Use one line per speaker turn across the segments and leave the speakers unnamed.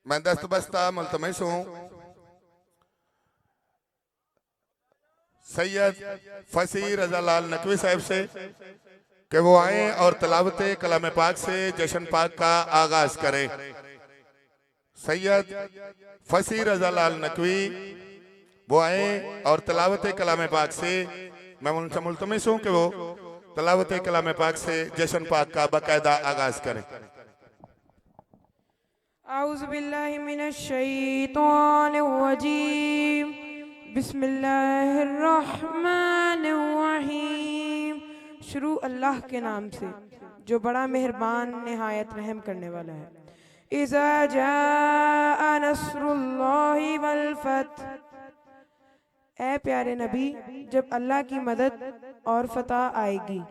मैं दस्त बस्ता मुल्तमिस हूँ सैयद फसी रजा लाल नकवी साहब से कि वो आए और तलावत कलाम पाक से जश्न पाक का आगाज करें। सैयद फसी रजा लाल नकवी वो आए और तलावत कलाम पाक से मैं उनसे मुल्तमिस हूँ कि वो तलावत कलाम पाक से जश्न पाक का बाकायदा आगाज करें।
औज़ु बिल्लाहि मिनश शैतानिर रजीम बिस्मिल्लाहिर रहमानिर रहीम। शुरू अल्लाह के नाम से जो बड़ा मेहरबान निहायत रहम करने वाला है। इज़ा जाअ नस्रुल्लाहि वल फतह, ए प्यारे नबी जब अल्लाह की मदद और फतह आएगी।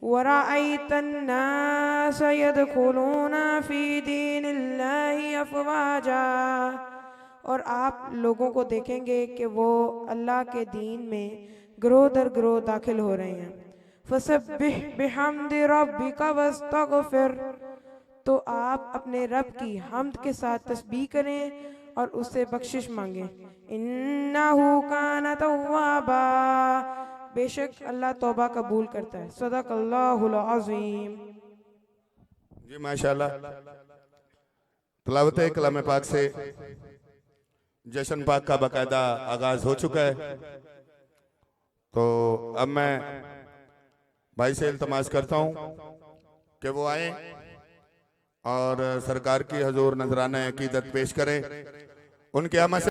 वराअयतन नास यदखुलूना फी दीनिल्लाहि अफ़वाजा, और आप लोगों को देखेंगे कि वो अल्लाह के दीन में ग्रोह दर ग्रोह दाखिल हो रहे हैं। फसब्बिह बिहम्दि रब्बिका वस्तगफिर, तो आप अपने रब की हम्द के साथ तस्बीह करें और उससे बख्शिश मांगें। इन्नहु कान तव्वाबा, बेशक अल्लाह तौबा कबूल करता है। सदक़ल्लाहुल अज़ीम।
जी माशाल्लाह, तलावत कलाम पाक से जश्न पाक का बाकायदा आगाज हो चुका है। तो अब मैं भाई से इल्तमास करता हूँ कि वो आए और सरकार की हजूर नजराना अकीदत पेश करें। उनके आमा से